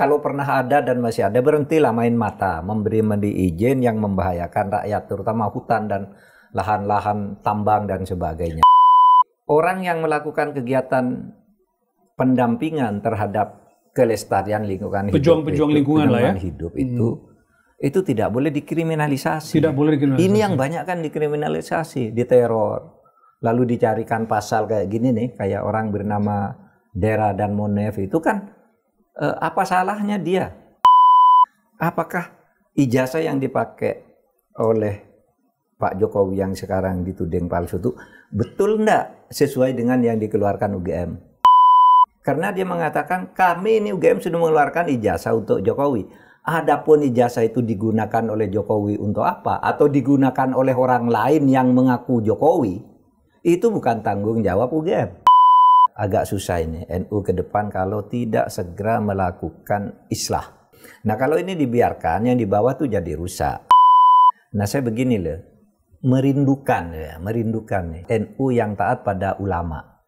kalau pernah ada dan masih ada, berhentilah main mata, memberi izin yang membahayakan rakyat, terutama hutan dan lahan-lahan tambang dan sebagainya. Orang yang melakukan kegiatan pendampingan terhadap kelestarian lingkungan pejuang-pejuang lingkungan lah ya, hidup itu tidak boleh dikriminalisasi. Tidak boleh dikriminalisasi. Ini yang banyak kan dikriminalisasi, diteror, lalu dicarikan pasal kayak gini nih, kayak orang bernama Dera dan Monef itu kan apa salahnya dia? Apakah ijazah yang dipakai oleh Pak Jokowi yang sekarang dituding palsu itu betul enggak sesuai dengan yang dikeluarkan UGM? Karena dia mengatakan kami ini UGM sudah mengeluarkan ijazah untuk Jokowi. Adapun ijazah itu digunakan oleh Jokowi untuk apa atau digunakan oleh orang lain yang mengaku Jokowi, itu bukan tanggung jawab UGM. Agak susah ini NU ke depan kalau tidak segera melakukan islah. Nah kalau ini dibiarkan, yang di bawah tuh jadi rusak. Nah saya begini loh, merindukan nih NU yang taat pada ulama.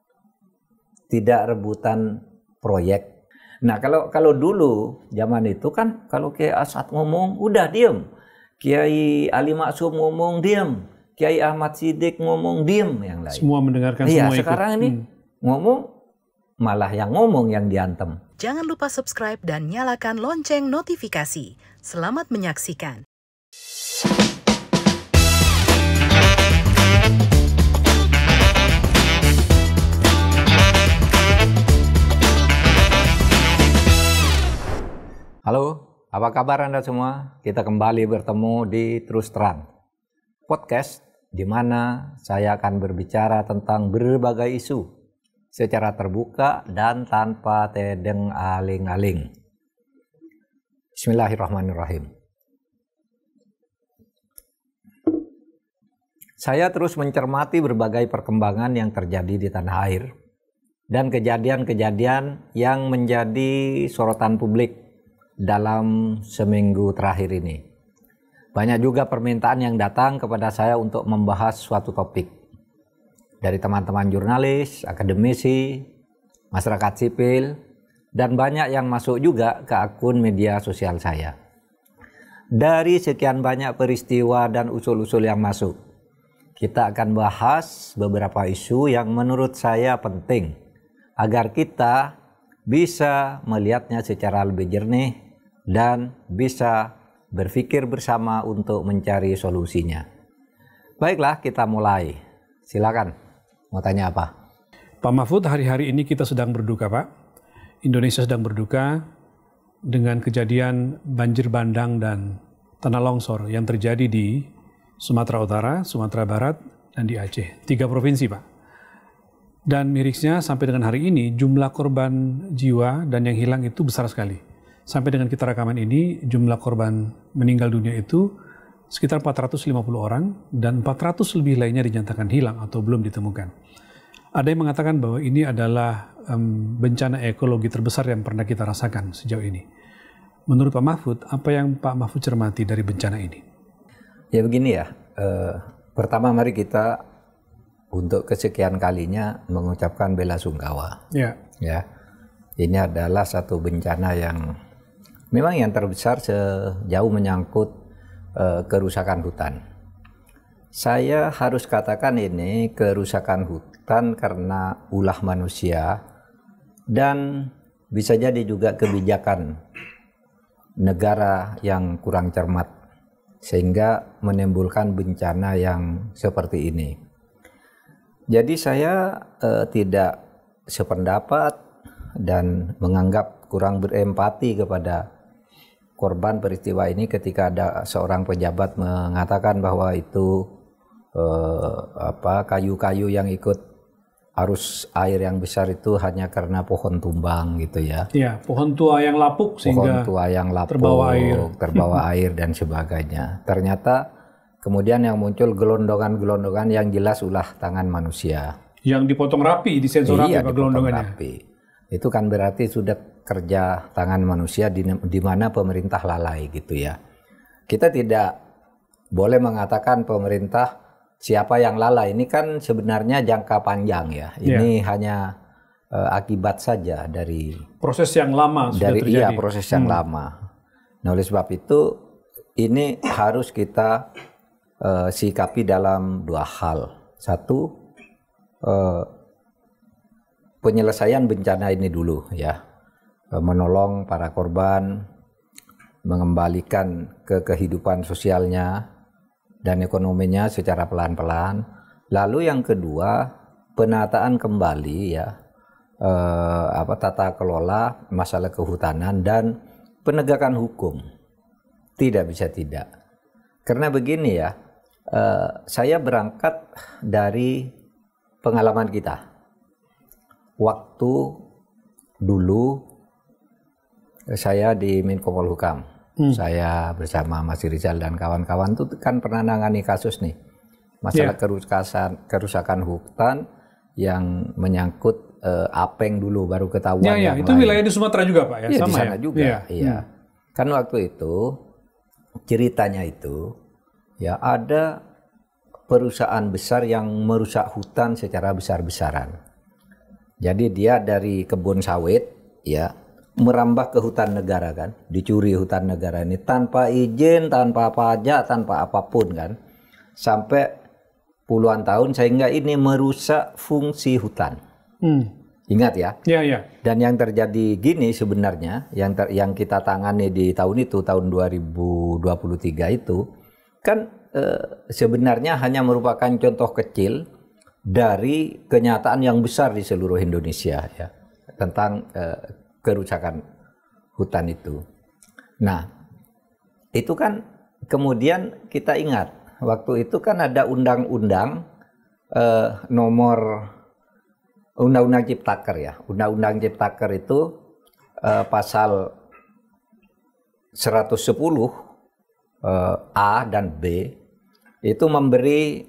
Tidak rebutan proyek. Nah kalau dulu zaman itu kan kalau Kiai Asad ngomong udah diem, Kiai Ali Maksum ngomong diem, Kiai Ahmad Siddiq ngomong diem, yang lain. Semua mendengarkan, iya, semua ikut. Sekarang ini ngomong malah yang ngomong yang diantem. Jangan lupa subscribe dan nyalakan lonceng notifikasi. Selamat menyaksikan. Halo, apa kabar Anda semua? Kita kembali bertemu di Terus Terang Podcast, di mana saya akan berbicara tentang berbagai isu secara terbuka dan tanpa tedeng aling-aling. Bismillahirrahmanirrahim. Saya terus mencermati berbagai perkembangan yang terjadi di tanah air dan kejadian-kejadian yang menjadi sorotan publik dalam seminggu terakhir ini. Banyak juga permintaan yang datang kepada saya untuk membahas suatu topik dari teman-teman jurnalis, akademisi, masyarakat sipil, dan banyak yang masuk juga ke akun media sosial saya. Dari sekian banyak peristiwa dan usul-usul yang masuk, kita akan bahas beberapa isu yang menurut saya penting agar kita bisa melihatnya secara lebih jernih dan bisa berpikir bersama untuk mencari solusinya. Baiklah, kita mulai. Silakan, mau tanya apa? Pak Mahfud, hari-hari ini kita sedang berduka, Pak. Indonesia sedang berduka dengan kejadian banjir bandang dan tanah longsor yang terjadi di Sumatera Utara, Sumatera Barat, dan di Aceh. 3 provinsi, Pak. Dan mirisnya sampai dengan hari ini jumlah korban jiwa dan yang hilang itu besar sekali. Sampai dengan kita rekaman ini jumlah korban meninggal dunia itu sekitar 450 orang dan 400 lebih lainnya dinyatakan hilang atau belum ditemukan. Ada yang mengatakan bahwa ini adalah bencana ekologi terbesar yang pernah kita rasakan sejauh ini. Menurut Pak Mahfud, apa yang Pak Mahfud cermati dari bencana ini? Ya begini ya, pertama mari kita untuk kesekian kalinya mengucapkan bela sungkawa. Ya. Ini adalah satu bencana yang memang yang terbesar sejauh menyangkut kerusakan hutan. Saya harus katakan ini kerusakan hutan karena ulah manusia dan bisa jadi juga kebijakan negara yang kurang cermat sehingga menimbulkan bencana yang seperti ini. Jadi saya tidak sependapat dan menganggap kurang berempati kepada korban peristiwa ini ketika ada seorang pejabat mengatakan bahwa itu kayu-kayu yang ikut arus air yang besar itu hanya karena pohon tumbang gitu ya. Iya, pohon tua yang lapuk sehingga terbawa air dan sebagainya. Ternyata kemudian yang muncul gelondongan-gelondongan yang jelas ulah tangan manusia. Yang dipotong rapi, disensor rapi Pak gelondongannya. Rapi. Itu kan berarti sudah kerja tangan manusia di mana pemerintah lalai gitu ya. Kita tidak boleh mengatakan pemerintah siapa yang lalai. Ini kan sebenarnya jangka panjang ya. Ini hanya akibat saja dari proses yang lama sudah terjadi. Iya, proses yang lama. Nah, oleh sebab itu ini harus kita sikapi dalam dua hal. Satu, penyelesaian bencana ini dulu ya, menolong para korban, mengembalikan ke kehidupan sosialnya dan ekonominya secara pelan-pelan. Lalu yang kedua, penataan kembali ya, tata kelola masalah kehutanan dan penegakan hukum. Tidak bisa tidak. Karena begini ya, saya berangkat dari pengalaman kita. Waktu dulu saya di Menko Polhukam, saya bersama Mas Rizal dan kawan-kawan itu kan pernah nangani kasus nih, masalah kerusakan hutan yang menyangkut Apeng dulu baru ketahuan. Ya, itu lain. Wilayah di Sumatera juga Pak ya, Iya, sama di sana ya? juga. Iya. Kan waktu itu ceritanya itu ya ada perusahaan besar yang merusak hutan secara besar-besaran. Jadi dia dari kebun sawit ya merambah ke hutan negara kan, dicuri hutan negara ini tanpa izin, tanpa pajak, tanpa apapun kan, sampai puluhan tahun sehingga ini merusak fungsi hutan. Ingat ya? Iya. Dan yang terjadi gini sebenarnya, yang kita tangani di tahun itu, tahun 2023 itu, kan sebenarnya hanya merupakan contoh kecil dari kenyataan yang besar di seluruh Indonesia ya, tentang kerusakan hutan itu. Nah, itu kan kemudian kita ingat, waktu itu kan ada undang-undang nomor Undang-Undang Ciptaker ya. Undang-Undang Ciptaker itu pasal 110 A dan B itu memberi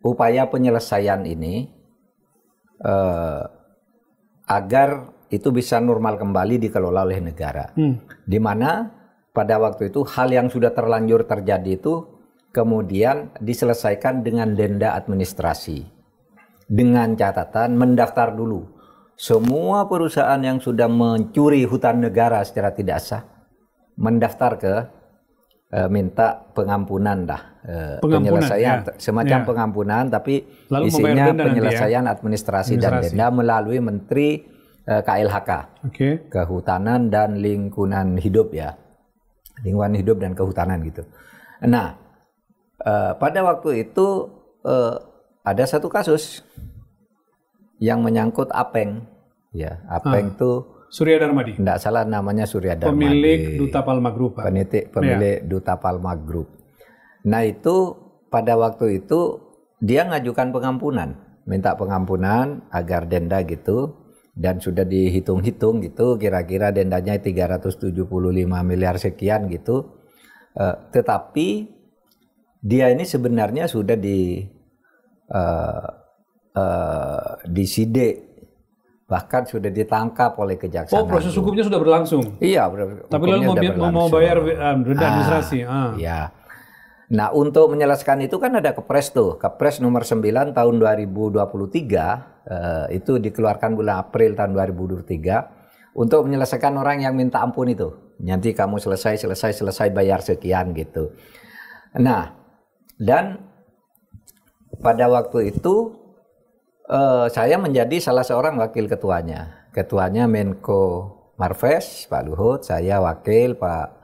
upaya penyelesaian ini agar itu bisa normal kembali dikelola oleh negara. Di mana pada waktu itu hal yang sudah terlanjur terjadi itu kemudian diselesaikan dengan denda administrasi. Dengan catatan mendaftar dulu semua perusahaan yang sudah mencuri hutan negara secara tidak sah, mendaftar ke minta pengampunan penyelesaian ya. Semacam pengampunan tapi lalu isinya penyelesaian administrasi dan denda melalui Menteri KLHK, Kehutanan dan Lingkungan Hidup ya, lingkungan hidup dan kehutanan gitu. Nah, pada waktu itu ada satu kasus yang menyangkut Apeng, ya Apeng itu Surya Darmadi. Tidak salah namanya Surya Darmadi. Pemilik Duta Palma Group. Pemilik Duta Palma Group. Nah itu pada waktu itu dia ngajukan pengampunan, minta pengampunan agar denda gitu, dan sudah dihitung-hitung gitu, kira-kira dendanya 375 miliar sekian gitu. Tetapi dia ini sebenarnya sudah disidik, bahkan sudah ditangkap oleh Kejaksaan. Oh, proses hukumnya sudah berlangsung. Iya, tapi lalu mau bayar denda administrasi. Ya. Nah, untuk menyelesaikan itu kan ada Kepres tuh, Kepres nomor 9 tahun 2023 itu dikeluarkan bulan April tahun 2023 untuk menyelesaikan orang yang minta ampun itu. Nanti kamu selesai bayar sekian gitu. Nah, dan pada waktu itu saya menjadi salah seorang wakil ketuanya. Ketuanya Menko Marves, Pak Luhut, saya wakil, Pak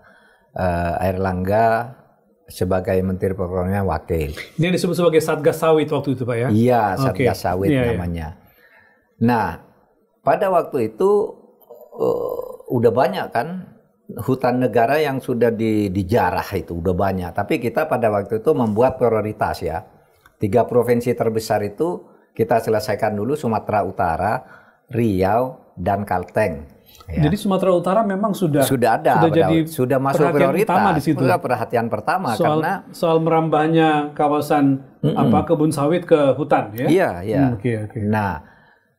Airlangga sebagai Menteri Perekonomian wakil. Ini disebut sebagai Satgas Sawit waktu itu Pak ya? Iya, Satgas Sawit namanya. Nah, pada waktu itu udah banyak kan hutan negara yang sudah dijarah itu, udah banyak. Tapi kita pada waktu itu membuat prioritas ya. 3 provinsi terbesar itu kita selesaikan dulu, Sumatera Utara, Riau, dan Kalteng. Ya. Jadi Sumatera Utara memang sudah sudah masuk prioritas, sudah perhatian pertama karena soal merambahnya kawasan kebun sawit ke hutan ya. Iya. Okay. Nah,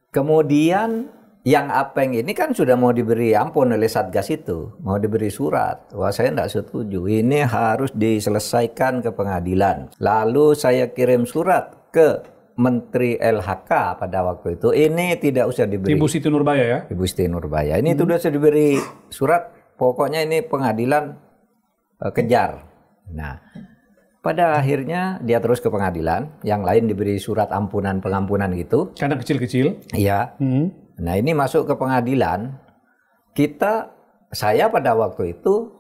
kemudian yang Apeng ini kan sudah mau diberi ampun oleh Satgas itu, mau diberi surat. Wah, saya tidak setuju. Ini harus diselesaikan ke pengadilan. Lalu saya kirim surat ke Menteri LHK pada waktu itu, ini tidak usah diberi. Ibu Siti Nurbaya ya? Ibu Siti Nurbaya. Ini sudah diberi surat, pokoknya ini pengadilan kejar. Nah, pada akhirnya dia terus ke pengadilan, yang lain diberi surat pengampunan gitu. Karena kecil-kecil? Iya. Nah, ini masuk ke pengadilan, saya pada waktu itu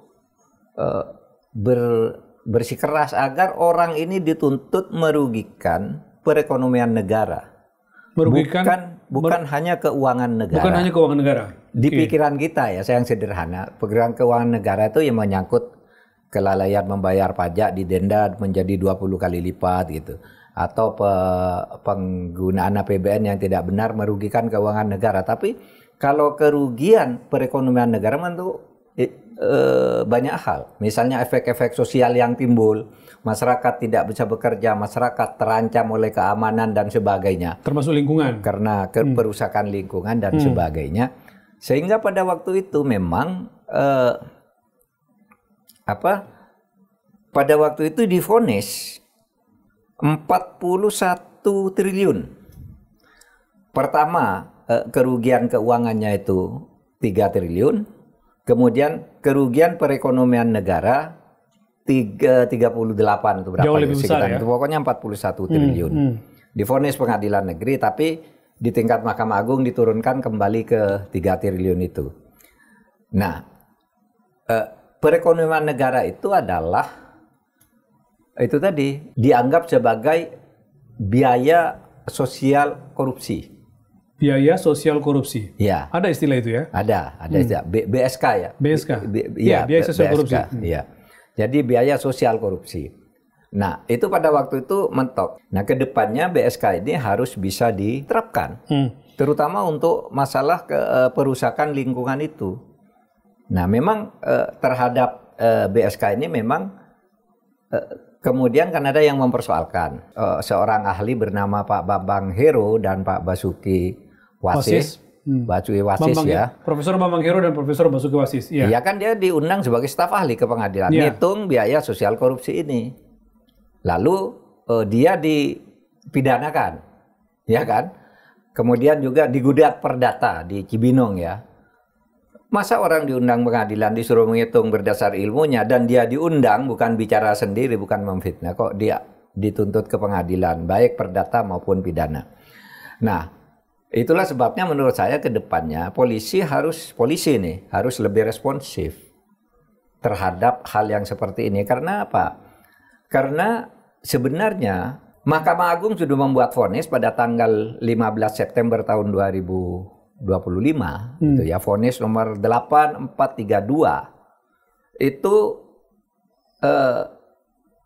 bersikeras agar orang ini dituntut merugikan perekonomian negara. Merugikan? Bukan hanya keuangan negara. Bukan hanya keuangan negara? Di pikiran kita ya, saya yang sederhana, pikiran keuangan negara itu yang menyangkut kelalaian membayar pajak didenda menjadi 20 kali lipat gitu. Atau penggunaan APBN yang tidak benar merugikan keuangan negara. Tapi kalau kerugian perekonomian negara itu banyak hal. Misalnya efek-efek sosial yang timbul, masyarakat tidak bisa bekerja, masyarakat terancam oleh keamanan dan sebagainya. Termasuk lingkungan. Karena kerusakan lingkungan dan sebagainya. Sehingga pada waktu itu memang pada waktu itu divonis 41 triliun. Pertama, kerugian keuangannya itu 3 triliun. Kemudian kerugian perekonomian negara 38 itu berapa? Jauh lebih besar ya? Itu pokoknya 41 triliun. Divonis pengadilan negeri, tapi di tingkat Mahkamah Agung diturunkan kembali ke 3 triliun itu. Nah, perekonomian negara itu adalah itu tadi dianggap sebagai biaya sosial korupsi. Biaya sosial korupsi. Ya. Ada istilah itu ya? Ada istilah BSK ya. BSK. Iya, biaya sosial korupsi. Iya. Jadi biaya sosial korupsi. Nah, itu pada waktu itu mentok. Nah, ke depannya BSK ini harus bisa diterapkan. Terutama untuk masalah perusakan lingkungan itu. Nah, memang terhadap BSK ini memang kemudian kan ada yang mempersoalkan. Seorang ahli bernama Pak Bambang Hero dan Pak Basuki Wasis. Basuki Wasis ya. Profesor Bambang Hero dan Profesor Basuki Wasis. Iya ya kan, dia diundang sebagai staf ahli ke pengadilan. Ngitung biaya sosial korupsi ini. Lalu dia dipidanakan. Ya kan? Kemudian juga digugat perdata di Cibinong ya. Masa orang diundang pengadilan disuruh menghitung berdasar ilmunya, dan dia diundang bukan bicara sendiri, bukan memfitnah, kok dia dituntut ke pengadilan baik perdata maupun pidana. Nah, itulah sebabnya menurut saya ke depannya polisi nih harus lebih responsif terhadap hal yang seperti ini. Karena apa? Karena sebenarnya Mahkamah Agung sudah membuat vonis pada tanggal 15 September tahun 2025 gitu ya, vonis nomor 8432 itu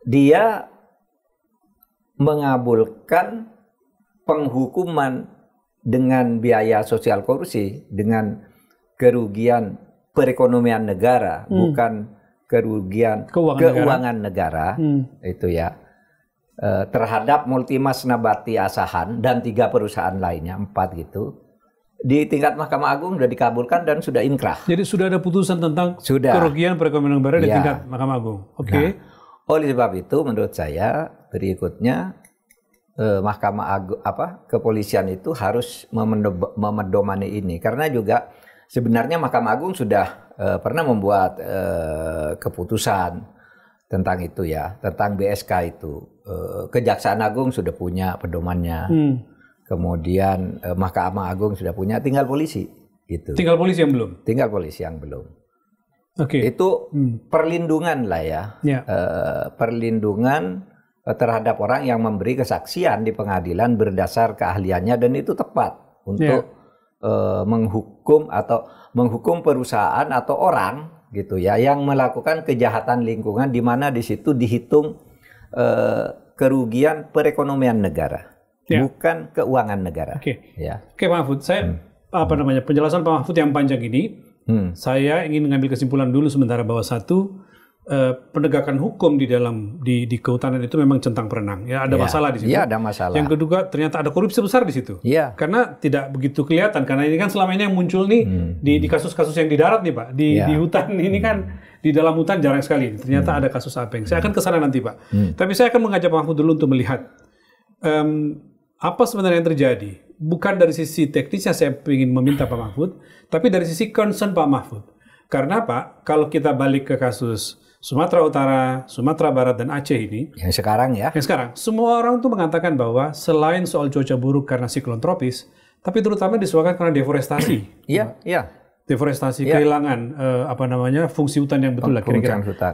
dia mengabulkan penghukuman dengan biaya sosial korupsi dengan kerugian perekonomian negara, bukan kerugian keuangan negara. Itu ya, terhadap Multimas Nabati Asahan dan 3 perusahaan lainnya, 4 gitu. Di tingkat Mahkamah Agung sudah dikabulkan dan sudah inkrah. Jadi sudah ada putusan tentang kerugian perekonomian negara di tingkat Mahkamah Agung. Oke. Nah, oleh sebab itu menurut saya berikutnya Mahkamah Agung kepolisian itu harus memedomani ini, karena juga sebenarnya Mahkamah Agung sudah pernah membuat keputusan tentang itu ya, tentang BSK itu. Kejaksaan Agung sudah punya pedomannya. Kemudian Mahkamah Agung sudah punya, tinggal polisi gitu. Tinggal polisi yang belum. Tinggal polisi yang belum. Oke. Itu perlindungan lah ya. Perlindungan terhadap orang yang memberi kesaksian di pengadilan berdasar keahliannya, dan itu tepat untuk menghukum perusahaan atau orang gitu ya yang melakukan kejahatan lingkungan, di mana di situ dihitung kerugian perekonomian negara. Bukan keuangan negara. Oke, ya. Oke, Pak Mahfud, saya penjelasan Pak Mahfud yang panjang ini, saya ingin mengambil kesimpulan dulu sementara bahwa satu, penegakan hukum di kehutanan itu memang centang perenang. Ya, ada masalah di situ. Iya, ada masalah. Yang kedua, ternyata ada korupsi besar di situ. Iya. Karena tidak begitu kelihatan, karena ini kan selama ini yang muncul nih di kasus-kasus yang di darat nih, Pak. Di hutan ini kan, di dalam hutan jarang sekali. Ternyata ada kasus apeng. Saya akan ke sana nanti, Pak. Tapi saya akan mengajak Pak Mahfud dulu untuk melihat apa sebenarnya yang terjadi? Bukan dari sisi teknisnya saya ingin meminta Pak Mahfud, tapi dari sisi concern Pak Mahfud. Karena Pak, kalau kita balik ke kasus Sumatera Utara, Sumatera Barat, dan Aceh ini, Yang sekarang ya. yang sekarang, semua orang tuh mengatakan bahwa selain soal cuaca buruk karena siklon tropis, tapi terutama disebabkan karena deforestasi. Iya, iya. Deforestasi, kehilangan fungsi hutan yang betul lah kira-kira. Hutan.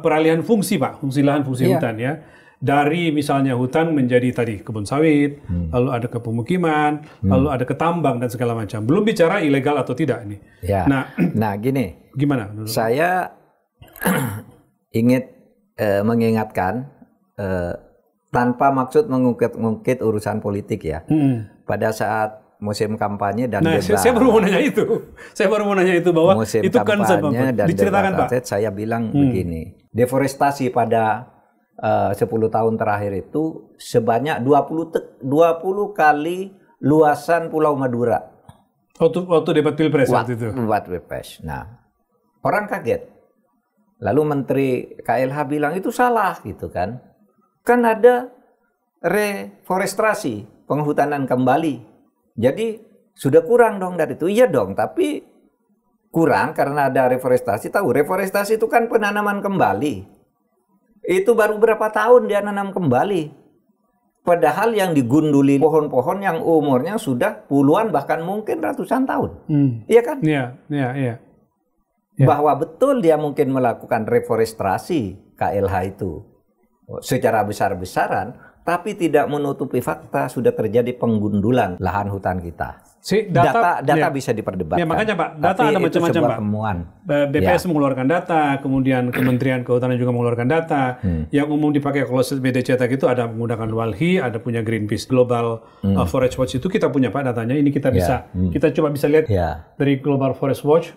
Peralihan fungsi Pak, fungsi lahan, fungsi hutan ya. Dari misalnya hutan menjadi tadi kebun sawit, lalu ada ke pemukiman, lalu ada ke tambang dan segala macam. Belum bicara ilegal atau tidak ini. Ya. Nah, gini. Gimana? Saya ingin mengingatkan tanpa maksud mengungkit urusan politik ya. Pada saat musim kampanye dan debat. Saya baru mau nanya itu. Saya baru mau nanya itu bahwa musim itu kampanye dan diceritakan debat Pak. saya bilang begini. Deforestasi pada 10 tahun terakhir itu sebanyak 20 kali luasan Pulau Madura. Waktu debat Pilpres waktu itu. Debat Pilpres. Nah, orang kaget. Lalu Menteri KLH bilang itu salah gitu kan. Kan ada reforestasi, penghutanan kembali. Jadi sudah kurang dong dari itu. Iya dong, tapi kurang karena ada reforestasi. Tahu, reforestasi itu kan penanaman kembali. Itu baru berapa tahun dia nanam kembali. Padahal yang digunduli pohon-pohon yang umurnya sudah puluhan bahkan mungkin ratusan tahun. Iya kan? Iya. Bahwa betul dia mungkin melakukan reforestasi KLH itu secara besar-besaran, tapi tidak menutupi fakta sudah terjadi penggundulan lahan hutan kita. Data bisa diperdebatkan. Ya makanya Pak, data ada macam-macam Pak. Temuan. BPS mengeluarkan data, kemudian Kementerian Kehutanan juga mengeluarkan data. Yang umum dipakai kalau BD cetak itu ada menggunakan Walhi, ada punya Greenpeace Global Forest Watch itu kita punya Pak datanya. Ini kita bisa kita coba bisa lihat dari Global Forest Watch.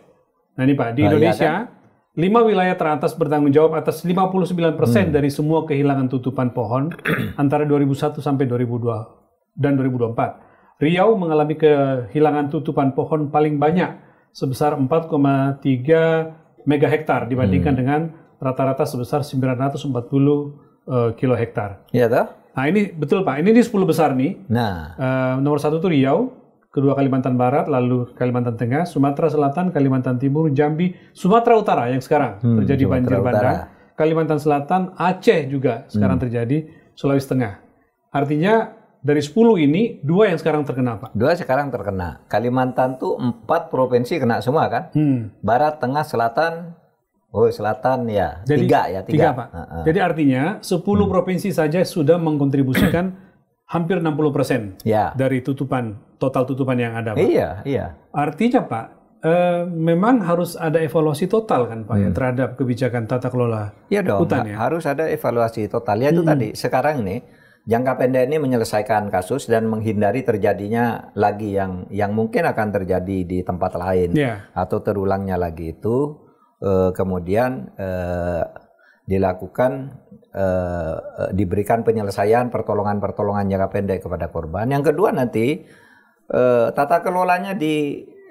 Nah ini Pak, di Indonesia 5 wilayah teratas bertanggung jawab atas 59% dari semua kehilangan tutupan pohon antara 2001 sampai 2002 dan 2024. Riau mengalami kehilangan tutupan pohon paling banyak sebesar 4,3 mega hektar dibandingkan dengan rata-rata sebesar 940 kilo hektar. Iya toh? Nah ini betul Pak, ini di 10 besar nih. Nah, nomor 1 itu Riau, kedua Kalimantan Barat, lalu Kalimantan Tengah, Sumatera Selatan, Kalimantan Timur, Jambi, Sumatera Utara yang sekarang terjadi banjir bandang, Kalimantan Selatan, Aceh juga sekarang terjadi, Sulawesi Tengah. Artinya dari 10 ini, 2 yang sekarang terkena, Pak. 2 sekarang terkena. Kalimantan tuh 4 provinsi kena semua kan? Barat, Tengah, Selatan. Oh, Selatan ya. Jadi, 3 ya. 3 Pak. Jadi artinya 10 provinsi saja sudah mengkontribusikan hampir 60% dari total tutupan yang ada, Pak. Iya. Artinya, Pak, memang harus ada evaluasi total kan, Pak, ya, terhadap kebijakan tata kelola hutan ya? Harus ada evaluasi total. Ya itu tadi, sekarang nih, jangka pendek ini menyelesaikan kasus dan menghindari terjadinya lagi yang mungkin akan terjadi di tempat lain atau terulangnya lagi itu kemudian dilakukan diberikan penyelesaian pertolongan jangka pendek kepada korban. Yang kedua nanti tata kelolanya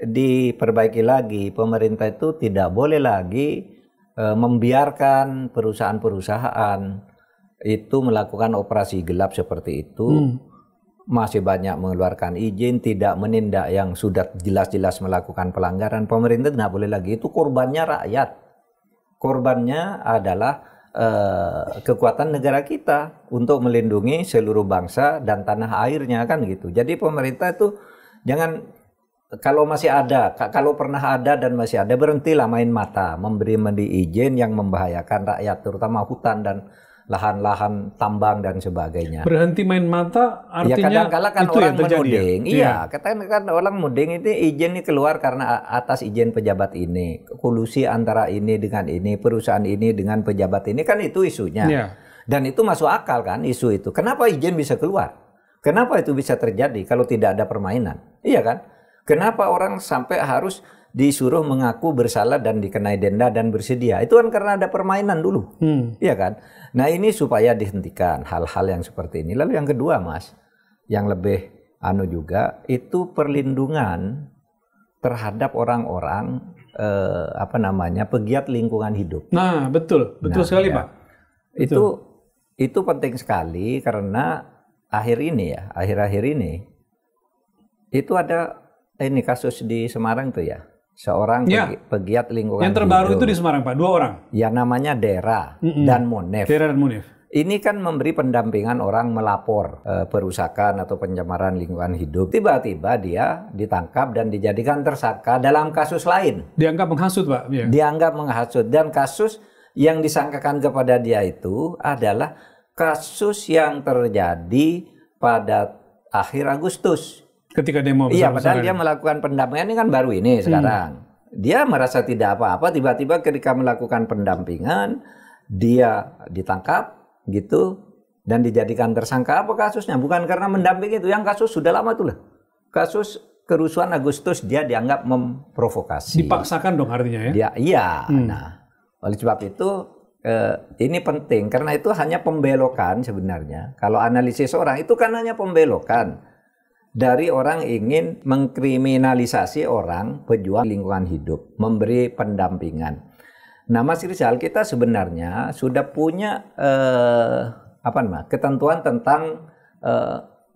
diperbaiki lagi. Pemerintah itu tidak boleh lagi membiarkan perusahaan-perusahaan itu melakukan operasi gelap seperti itu, masih banyak mengeluarkan izin, tidak menindak yang sudah jelas-jelas melakukan pelanggaran. Pemerintah tidak boleh lagi, itu korbannya rakyat. Korbannya adalah kekuatan negara kita untuk melindungi seluruh bangsa dan tanah airnya kan gitu. Jadi pemerintah itu jangan, kalau masih ada, kalau pernah ada dan masih ada, berhentilah main mata, memberi izin yang membahayakan rakyat, terutama hutan dan lahan-lahan tambang dan sebagainya. Berhenti main mata artinya kadang-kala kan itu orang yang terjadi, menuding. Iya, kadang-kadang orang menuding itu izin ini keluar karena atas izin pejabat ini. Kolusi antara ini dengan ini, perusahaan ini dengan pejabat ini, kan itu isunya. Dan itu masuk akal kan isu itu. Kenapa izin bisa keluar? Kenapa itu bisa terjadi kalau tidak ada permainan? Iya kan? Kenapa orang sampai harus disuruh mengaku bersalah dan dikenai denda dan bersedia? Itu kan karena ada permainan dulu. Iya kan? Nah ini supaya dihentikan hal-hal yang seperti ini. Lalu yang kedua Mas, yang lebih juga, itu perlindungan terhadap orang-orang pegiat lingkungan hidup. Nah betul sekali Pak. Itu penting sekali karena akhir-akhir ini itu ada ini kasus di Semarang tuh ya. Seorang pegiat lingkungan yang terbaru hidup. itu di Semarang, Pak, 2 orang. Ya namanya Dera dan Monef. Dera dan Monef. Ini kan memberi pendampingan orang melapor perusakan atau pencemaran lingkungan hidup. Tiba-tiba dia ditangkap dan dijadikan tersangka dalam kasus lain. Dianggap menghasut, Pak. Ya. Dianggap menghasut, dan kasus yang disangkakan kepada dia itu adalah kasus yang terjadi pada akhir Agustus. Ketika demo besar-besaran. Iya, padahal dia melakukan pendampingan ini kan baru ini sekarang. Dia merasa tidak apa-apa, tiba-tiba ketika melakukan pendampingan dia ditangkap gitu dan dijadikan tersangka. Apa kasusnya? Bukan karena mendampingi itu, yang kasus sudah lama tuh lah. Kasus kerusuhan Agustus dia dianggap memprovokasi. Dipaksakan dong artinya ya? Nah, oleh sebab itu ini penting karena itu hanya pembelokan sebenarnya. Kalau analisis orang itu kan hanya pembelokan dari orang ingin mengkriminalisasi orang pejuang lingkungan hidup, memberi pendampingan. Nah, Mas Rizal, kita sebenarnya sudah punya ketentuan tentang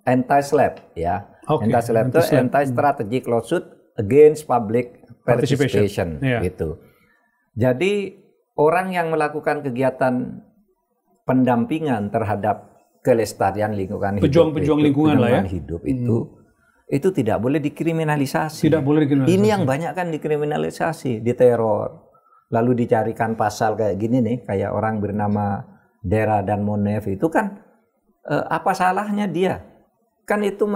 anti-SLAPP ya. Anti-SLAPP itu anti-strategic lawsuit against public participation gitu. Jadi orang yang melakukan kegiatan pendampingan terhadap kelestarian lingkungan pejuang-pejuang lingkungan lah ya. Hidup itu tidak boleh dikriminalisasi. Tidak boleh dikriminalisasi. Ini yang banyak kan dikriminalisasi, diteror. Lalu dicarikan pasal kayak gini nih, kayak orang bernama Dera dan Monef itu kan apa salahnya dia? Kan itu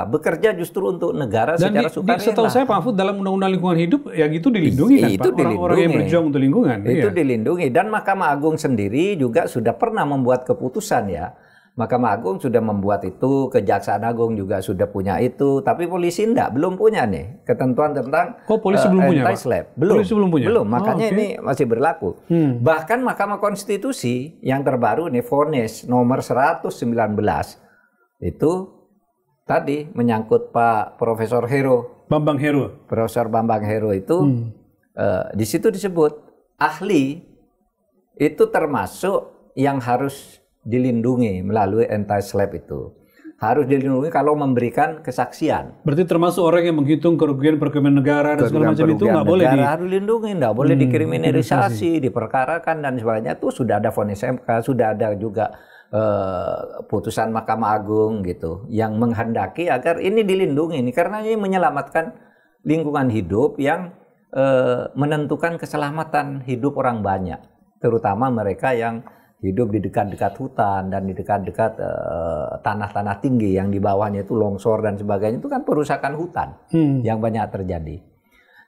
bekerja justru untuk negara dan secara sukarela. Dan setahu saya Pak Mahfud dalam Undang-Undang Lingkungan Hidup yang itu dilindungi kan Pak? Orang-orang yang berjuang untuk lingkungan. Itu dilindungi, dan Mahkamah Agung sendiri juga sudah pernah membuat keputusan ya. Mahkamah Agung sudah membuat itu, Kejaksaan Agung juga sudah punya itu, tapi polisi belum punya nih ketentuan tentang polisi belum punya, anti-SLAPP. Belum, makanya ini masih berlaku. Bahkan Mahkamah Konstitusi yang terbaru nih, vonis nomor 119 itu tadi menyangkut Pak Profesor Bambang Heru. Profesor Bambang Heru itu di situ disebut ahli itu termasuk yang harus dilindungi melalui anti-SLAPP itu. Harus dilindungi kalau memberikan kesaksian. Berarti termasuk orang yang menghitung kerugian negara dan segala macam itu nggak boleh harus dilindungi, nggak boleh dikriminalisasi, diperkarakan dan sebagainya. Itu sudah ada vonis MK, sudah ada juga putusan Mahkamah Agung gitu yang menghendaki agar ini dilindungi ini, karena ini menyelamatkan lingkungan hidup yang menentukan keselamatan hidup orang banyak, terutama mereka yang hidup di dekat-dekat hutan dan di dekat-dekat tanah-tanah tinggi yang di bawahnya itu longsor dan sebagainya. Itu kan perusakan hutan yang banyak terjadi.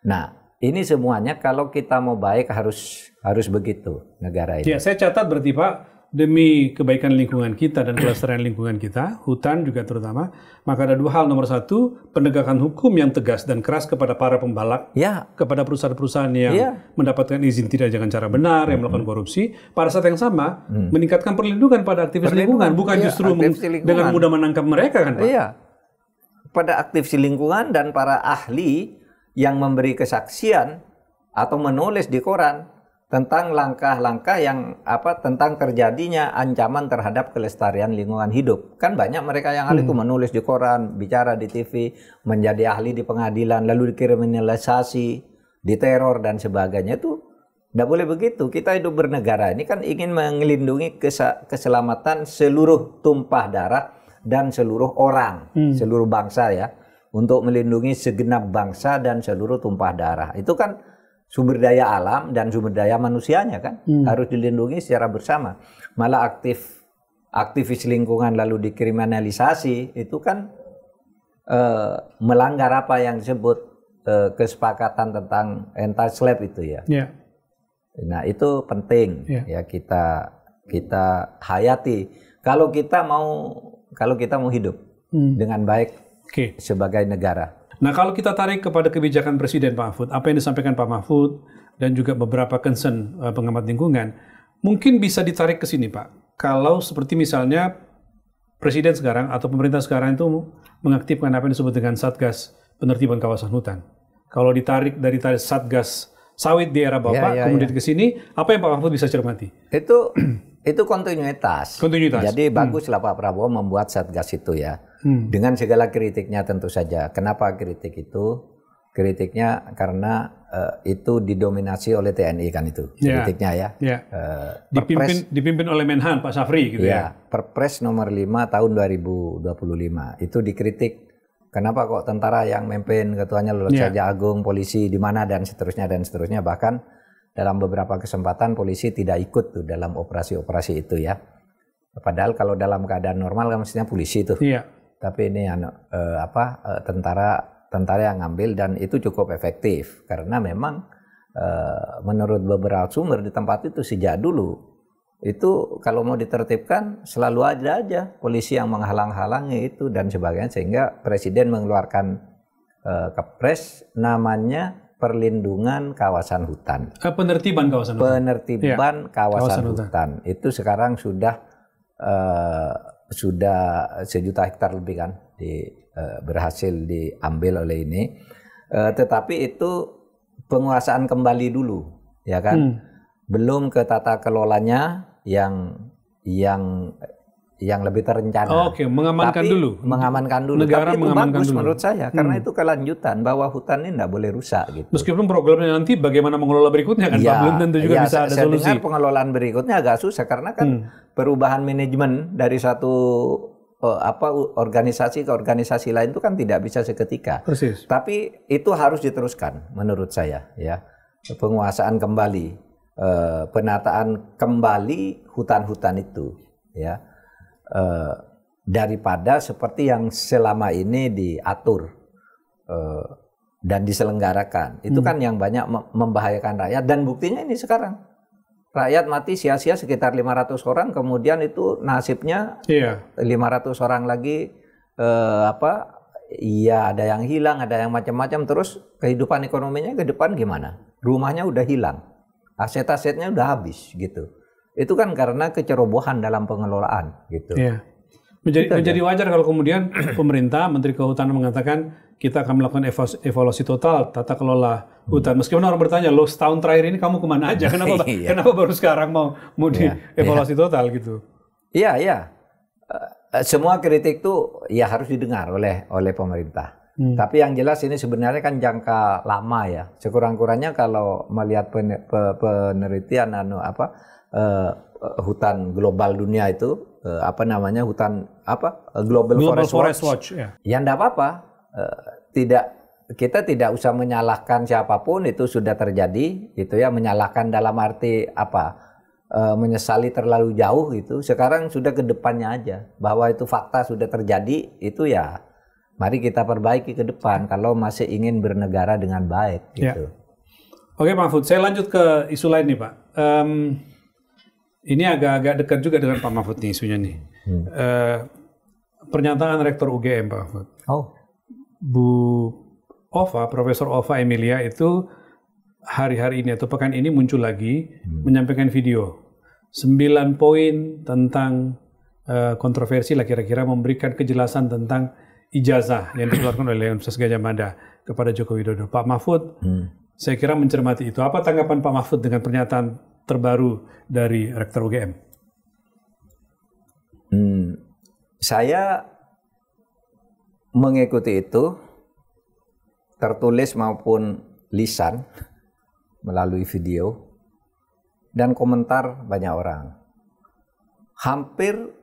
Nah, ini semuanya kalau kita mau baik harus begitu negara ini. Ya, saya catat berarti Pak, demi kebaikan lingkungan kita dan kelestarian lingkungan kita, hutan juga terutama, maka ada 2 hal. Nomor 1, penegakan hukum yang tegas dan keras kepada para pembalap, kepada perusahaan-perusahaan yang mendapatkan izin tidak dengan cara benar, yang melakukan korupsi. Pada saat yang sama, meningkatkan perlindungan pada aktivis lingkungan, bukan justru dengan mudah menangkap mereka kan Pak? Iya, pada aktivis lingkungan dan para ahli yang memberi kesaksian atau menulis di koran tentang langkah-langkah yang tentang terjadinya ancaman terhadap kelestarian lingkungan hidup. Kan banyak mereka yang ahli itu menulis di koran, bicara di TV, menjadi ahli di pengadilan, lalu dikriminalisasi, diteror dan sebagainya. Itu tidak boleh begitu. Kita hidup bernegara ini kan ingin melindungi keselamatan seluruh tumpah darah dan seluruh orang, seluruh bangsa ya, untuk melindungi segenap bangsa dan seluruh tumpah darah. Itu kan sumber daya alam dan sumber daya manusianya kan harus dilindungi secara bersama. Malah aktivis lingkungan lalu dikriminalisasi itu kan melanggar apa yang disebut kesepakatan tentang anti-SLAPP itu ya. Nah, itu penting ya kita hayati kalau kita mau hidup dengan baik sebagai negara. Nah, kalau kita tarik kepada kebijakan Presiden Pak Mahfud, apa yang disampaikan Pak Mahfud dan juga beberapa concern pengamat lingkungan, mungkin bisa ditarik ke sini Pak. Kalau seperti misalnya Presiden sekarang atau pemerintah sekarang itu mengaktifkan apa yang disebut dengan Satgas Penertiban Kawasan Hutan. Kalau ditarik dari Satgas Sawit di era Bapak, kemudian ke sini, apa yang Pak Mahfud bisa cermati? Itu kontinuitas. Jadi baguslah Pak Prabowo membuat Satgas itu ya. Dengan segala kritiknya tentu saja. Kenapa kritik itu? Kritiknya karena itu didominasi oleh TNI kan itu. Kritiknya ya. Dipimpin oleh Menhan Pak Syafri gitu ya. Perpres nomor 5 tahun 2025 itu dikritik. Kenapa kok tentara yang memimpin, ketuanya lulus saja agung, polisi di mana dan seterusnya. Bahkan dalam beberapa kesempatan polisi tidak ikut tuh dalam operasi-operasi itu ya. Padahal kalau dalam keadaan normal kan mestinya polisi itu. Tapi ini tentara yang ngambil dan itu cukup efektif karena memang menurut beberapa sumber di tempat itu sejak dulu itu kalau mau ditertibkan selalu ada aja polisi yang menghalang-halangi itu dan sebagainya sehingga Presiden mengeluarkan kepres namanya perlindungan kawasan hutan. Penertiban kawasan hutan. Penertiban kawasan hutan. Itu sekarang sudah 1 juta hektar lebih kan berhasil diambil oleh ini. Tetapi itu penguasaan kembali dulu, ya kan? Belum ke tata kelolanya yang lebih terencana. Mengamankan dulu. Mengamankan dulu. Negara tapi itu bagus dulu. Menurut saya karena itu kelanjutan bahwa hutan ini tidak boleh rusak gitu. Meskipun programnya nanti bagaimana mengelola berikutnya kan Pak, belum tentu juga bisa ada solusi. Saya dengar pengelolaan berikutnya agak susah karena kan perubahan manajemen dari satu organisasi ke organisasi lain itu kan tidak bisa seketika. Persis. Tapi itu harus diteruskan menurut saya ya. Penguasaan kembali, penataan kembali hutan-hutan itu ya. Daripada seperti yang selama ini diatur dan diselenggarakan. Itu kan yang banyak membahayakan rakyat dan buktinya ini sekarang. Rakyat mati sia-sia sekitar 500 orang, kemudian itu nasibnya 500 orang lagi ada yang hilang, ada yang macam-macam, terus kehidupan ekonominya ke depan gimana? Rumahnya udah hilang, aset-asetnya udah habis gitu. Itu kan karena kecerobohan dalam pengelolaan gitu. Menjadi wajar kalau kemudian pemerintah, Menteri Kehutanan mengatakan kita akan melakukan evaluasi total tata kelola hutan. Meskipun orang bertanya, loh setahun terakhir ini kamu kemana aja? Kenapa baru sekarang mau dievaluasi total gitu? Iya. Semua kritik itu ya harus didengar oleh pemerintah. Tapi yang jelas ini sebenarnya kan jangka lama ya. Sekurang-kurangnya kalau melihat penelitian hutan global dunia itu hutan Global Forest Watch. Ya enggak apa-apa. Kita tidak usah menyalahkan siapapun, itu sudah terjadi gitu ya, menyalahkan dalam arti menyesali terlalu jauh gitu. Sekarang sudah ke depannya aja bahwa itu fakta sudah terjadi, itu ya mari kita perbaiki ke depan kalau masih ingin bernegara dengan baik gitu. Oke Pak Mahfud, saya lanjut ke isu lain nih Pak. Ini agak-agak dekat juga dengan Pak Mahfud nih isunya nih. Pernyataan Rektor UGM Pak Mahfud. Bu Ova, Profesor Ova Emilia itu hari-hari ini atau pekan ini muncul lagi menyampaikan video 9 poin tentang kontroversi lah kira-kira memberikan kejelasan tentang ijazah yang dikeluarkan oleh Universitas Gadjah Mada kepada Joko Widodo. Pak Mahfud, saya kira mencermati itu. Apa tanggapan Pak Mahfud dengan pernyataan terbaru dari Rektor UGM? Saya mengikuti itu, tertulis maupun lisan, melalui video, dan komentar banyak orang. Hampir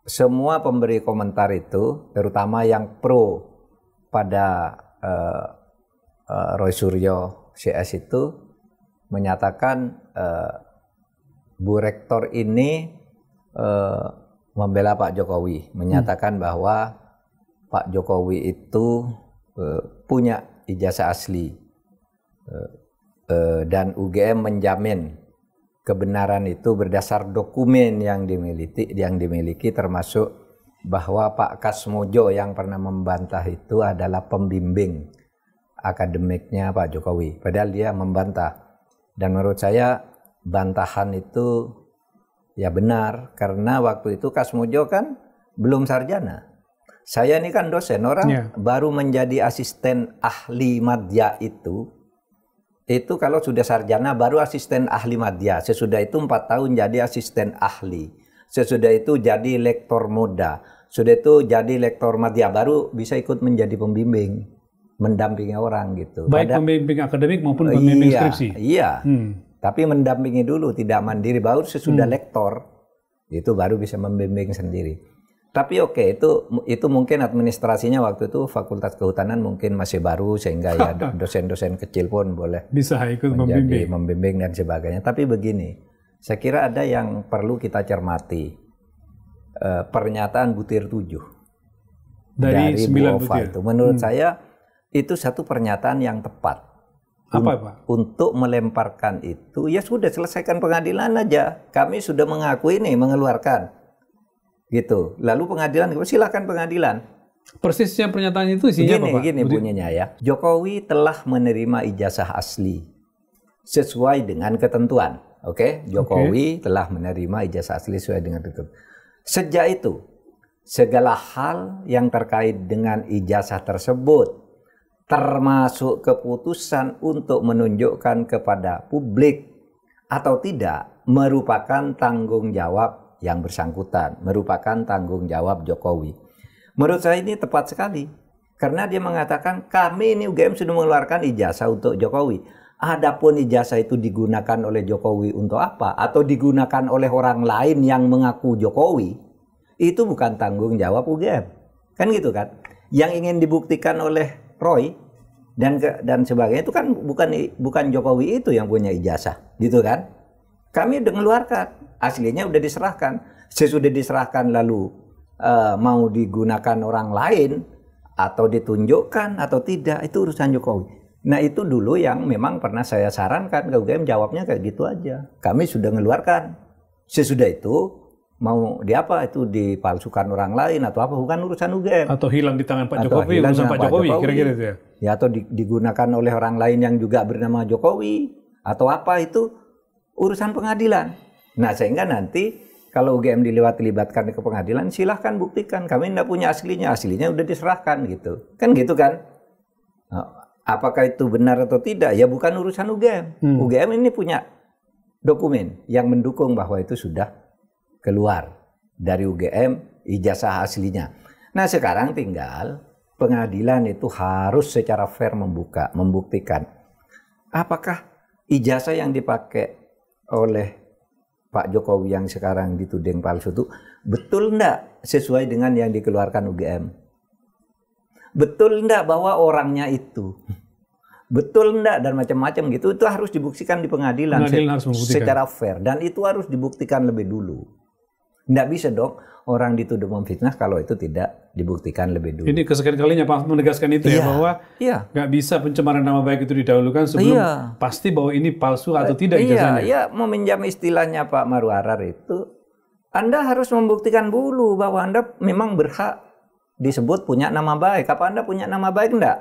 semua pemberi komentar itu, terutama yang pro pada Roy Suryo CS itu, menyatakan Bu Rektor ini membela Pak Jokowi, menyatakan bahwa Pak Jokowi itu punya ijazah asli dan UGM menjamin kebenaran itu berdasar dokumen yang dimiliki termasuk bahwa Pak Kasmojo yang pernah membantah itu adalah pembimbing akademiknya Pak Jokowi, padahal dia membantah. Dan menurut saya bantahan itu ya benar, karena waktu itu Kasmojo kan belum sarjana. Saya ini kan dosen, orang baru menjadi asisten ahli madya itu Itu kalau sudah sarjana baru asisten ahli madya. Sesudah itu 4 tahun jadi asisten ahli. Sesudah itu jadi lektor muda. Sudah itu jadi lektor madya, baru bisa ikut menjadi pembimbing, mendampingi orang gitu. Baik pembimbing akademik maupun pembimbing skripsi. Iya. Tapi mendampingi dulu, tidak mandiri. Baru sesudah lektor itu baru bisa membimbing sendiri. Tapi oke, itu mungkin administrasinya waktu itu Fakultas Kehutanan mungkin masih baru, sehingga ya dosen-dosen kecil pun boleh bisa ikut membimbing dan sebagainya. Tapi begini, saya kira ada yang perlu kita cermati. Pernyataan butir 7 dari Bu Ova itu, menurut saya itu satu pernyataan yang tepat. Apa, Pak? Untuk melemparkan itu, ya sudah selesaikan pengadilan aja. Kami sudah mengakui nih, mengeluarkan. Gitu. Lalu pengadilan, silakan pengadilan. Persisnya pernyataan itu isinya apa, Pak? Gini bunyinya ya. Jokowi telah menerima ijazah asli sesuai dengan ketentuan. Oke? Jokowi telah menerima ijazah asli sesuai dengan ketentuan. Sejak itu, segala hal yang terkait dengan ijazah tersebut, termasuk keputusan untuk menunjukkan kepada publik atau tidak, merupakan tanggung jawab yang bersangkutan, merupakan tanggung jawab Jokowi. Menurut saya ini tepat sekali, karena dia mengatakan kami ini UGM sudah mengeluarkan ijazah untuk Jokowi. Adapun ijazah itu digunakan oleh Jokowi untuk apa, atau digunakan oleh orang lain yang mengaku Jokowi, itu bukan tanggung jawab UGM, kan gitu kan? Yang ingin dibuktikan oleh Roy dan sebagainya itu kan bukan Jokowi itu yang punya ijazah, gitu kan? Kami udah mengeluarkan, aslinya udah diserahkan. Sesudah diserahkan lalu mau digunakan orang lain atau ditunjukkan atau tidak, itu urusan Jokowi. Nah itu dulu yang memang pernah saya sarankan ke UGM, jawabnya kayak gitu aja. Kami sudah mengeluarkan. Sesudah itu mau diapa, itu dipalsukan orang lain atau apa, bukan urusan UGM. Atau hilang di tangan Pak Jokowi, urusan Pak Jokowi, kira-kira itu ya. Ya, atau digunakan oleh orang lain yang juga bernama Jokowi atau apa, itu urusan pengadilan. Nah, sehingga nanti kalau UGM libatkan ke pengadilan, silahkan buktikan. Kami tidak punya aslinya udah diserahkan gitu. Kan gitu kan? Nah, apakah itu benar atau tidak? Ya bukan urusan UGM. UGM ini punya dokumen yang mendukung bahwa itu sudah keluar dari UGM ijazah aslinya. Nah, sekarang tinggal pengadilan itu harus secara fair membuktikan apakah ijazah yang dipakai oleh Pak Jokowi yang sekarang dituding palsu itu betul enggak sesuai dengan yang dikeluarkan UGM? Betul enggak bahwa orangnya itu? Betul enggak dan macam-macam gitu, itu harus dibuktikan di pengadilan secara fair, dan itu harus dibuktikan lebih dulu. Enggak bisa dong orang dituduh memfitnah kalau itu tidak dibuktikan lebih dulu. Ini kesekian kalinya Pak menegaskan itu ya, bahwa nggak bisa pencemaran nama baik itu didahulukan sebelum pasti bahwa ini palsu atau tidak ijazahnya. Iya, meminjam istilahnya Pak Marwarar itu, Anda harus membuktikan dulu bahwa Anda memang berhak disebut punya nama baik. Apa Anda punya nama baik enggak?